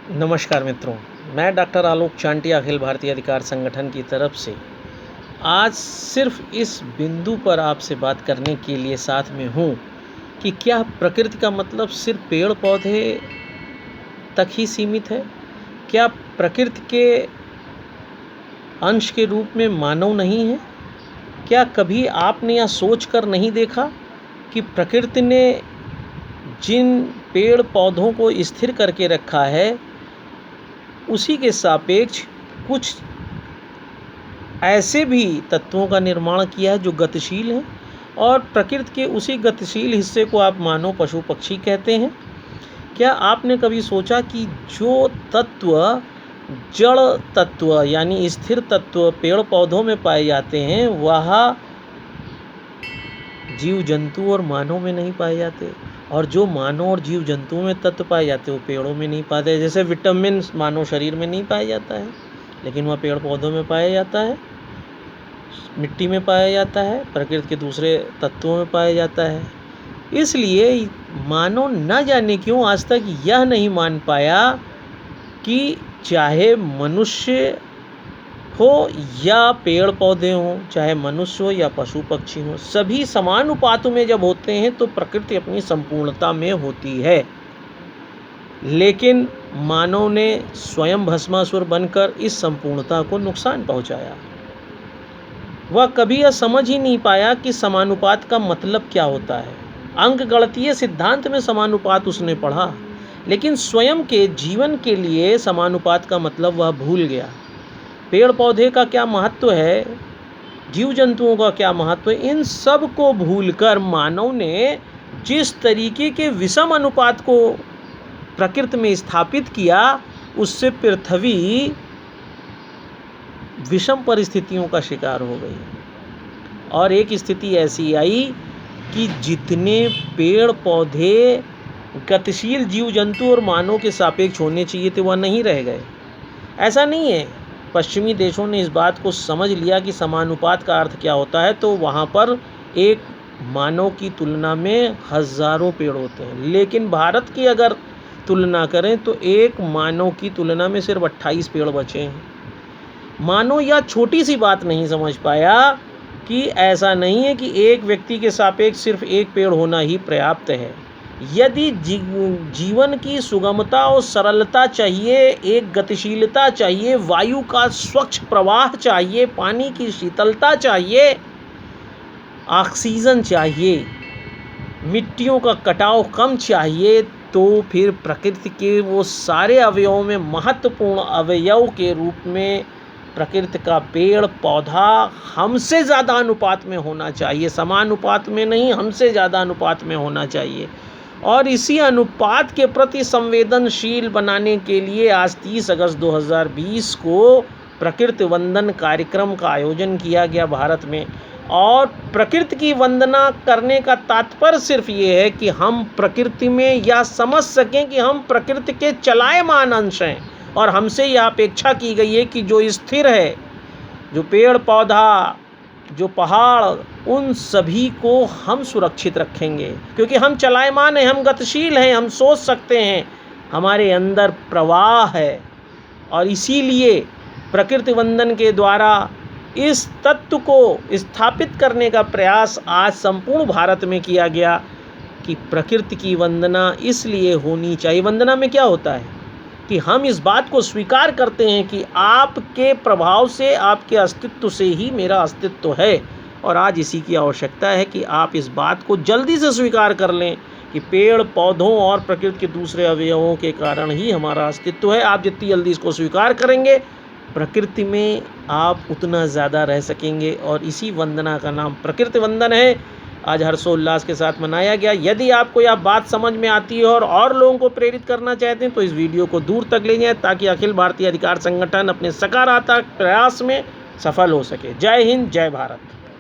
नमस्कार मित्रों, मैं डॉक्टर आलोक चांटी अखिल भारतीय अधिकार संगठन की तरफ से आज सिर्फ इस बिंदु पर आपसे बात करने के लिए साथ में हूँ कि क्या प्रकृति का मतलब सिर्फ पेड़ पौधे तक ही सीमित है? क्या प्रकृति के अंश के रूप में मानव नहीं है? क्या कभी आपने यह सोच कर नहीं देखा कि प्रकृति ने जिन पेड़ पौधों को स्थिर करके रखा है उसी के सापेक्ष कुछ ऐसे भी तत्वों का निर्माण किया है जो गतिशील हैं, और प्रकृति के उसी गतिशील हिस्से को आप मानव पशु पक्षी कहते हैं। क्या आपने कभी सोचा कि जो तत्व जड़ तत्व यानी स्थिर तत्व पेड़ पौधों में पाए जाते हैं वह जीव जंतु और मानव में नहीं पाए जाते, और जो मानव और जीव जंतुओं में तत्व पाए जाते हैं वो पेड़ों में नहीं पाते। जैसे विटामिन मानव शरीर में नहीं पाया जाता है लेकिन वह पेड़ पौधों में पाया जाता है, मिट्टी में पाया जाता है, प्रकृति के दूसरे तत्वों में पाया जाता है। इसलिए मानव न जाने क्यों आज तक यह नहीं मान पाया कि चाहे मनुष्य हो या पेड़ पौधे हों, चाहे मनुष्य हो या पशु पक्षी हों, सभी समानुपात में जब होते हैं तो प्रकृति अपनी संपूर्णता में होती है। लेकिन मानव ने स्वयं भस्मासुर बनकर इस संपूर्णता को नुकसान पहुंचाया। वह कभी यह समझ ही नहीं पाया कि समानुपात का मतलब क्या होता है। अंकगणितीय सिद्धांत में समानुपात उसने पढ़ा, लेकिन स्वयं के जीवन के लिए समानुपात का मतलब वह भूल गया। पेड़ पौधे का क्या महत्व है, जीव जंतुओं का क्या महत्व है, इन सब को भूलकर मानव ने जिस तरीके के विषम अनुपात को प्रकृति में स्थापित किया उससे पृथ्वी विषम परिस्थितियों का शिकार हो गई। और एक स्थिति ऐसी आई कि जितने पेड़ पौधे गतिशील जीव जंतु और मानव के सापेक्ष होने चाहिए थे वह नहीं रह गए। ऐसा नहीं है, पश्चिमी देशों ने इस बात को समझ लिया कि समानुपात का अर्थ क्या होता है, तो वहाँ पर एक मानव की तुलना में हज़ारों पेड़ होते हैं। लेकिन भारत की अगर तुलना करें तो एक मानव की तुलना में सिर्फ 28 पेड़ बचे हैं। मानव यह छोटी सी बात नहीं समझ पाया कि ऐसा नहीं है कि एक व्यक्ति के सापेक्ष सिर्फ एक पेड़ होना ही पर्याप्त है। यदि जीवन की सुगमता और सरलता चाहिए, एक गतिशीलता चाहिए, वायु का स्वच्छ प्रवाह चाहिए, पानी की शीतलता चाहिए, ऑक्सीजन चाहिए, मिट्टियों का कटाव कम चाहिए, तो फिर प्रकृति के वो सारे अवयवों में महत्वपूर्ण अवयव के रूप में प्रकृति का पेड़ पौधा हमसे ज़्यादा अनुपात में होना चाहिए, समानुपात में नहीं, हमसे ज़्यादा अनुपात में होना चाहिए। और इसी अनुपात के प्रति संवेदनशील बनाने के लिए आज 30 अगस्त 2020 को प्रकृति वंदन कार्यक्रम का आयोजन किया गया भारत में। और प्रकृति की वंदना करने का तात्पर्य सिर्फ ये है कि हम प्रकृति में यह समझ सकें कि हम प्रकृति के चलायमान अंश हैं, और हमसे यह अपेक्षा की गई है कि जो स्थिर है, जो पेड़ पौधा, जो पहाड़, उन सभी को हम सुरक्षित रखेंगे, क्योंकि हम चलायमान हैं, हम गतिशील हैं, हम सोच सकते हैं, हमारे अंदर प्रवाह है। और इसीलिए प्रकृति वंदन के द्वारा इस तत्व को स्थापित करने का प्रयास आज संपूर्ण भारत में किया गया कि प्रकृति की वंदना इसलिए होनी चाहिए। वंदना में क्या होता है कि हम इस बात को स्वीकार करते हैं कि आपके प्रभाव से, आपके अस्तित्व से ही मेरा अस्तित्व है। और आज इसी की आवश्यकता है कि आप इस बात को जल्दी से स्वीकार कर लें कि पेड़ पौधों और प्रकृति के दूसरे अवयवों के कारण ही हमारा अस्तित्व है। आप जितनी जल्दी इसको स्वीकार करेंगे प्रकृति में आप उतना ज़्यादा रह सकेंगे, और इसी वंदना का नाम प्रकृति वंदन है। आज हर्षोल्लास के साथ मनाया गया। यदि आपको यह बात समझ में आती है और लोगों को प्रेरित करना चाहते हैं तो इस वीडियो को दूर तक ले जाएं ताकि अखिल भारतीय अधिकार संगठन अपने सकारात्मक प्रयास में सफल हो सके। जय हिंद, जय भारत।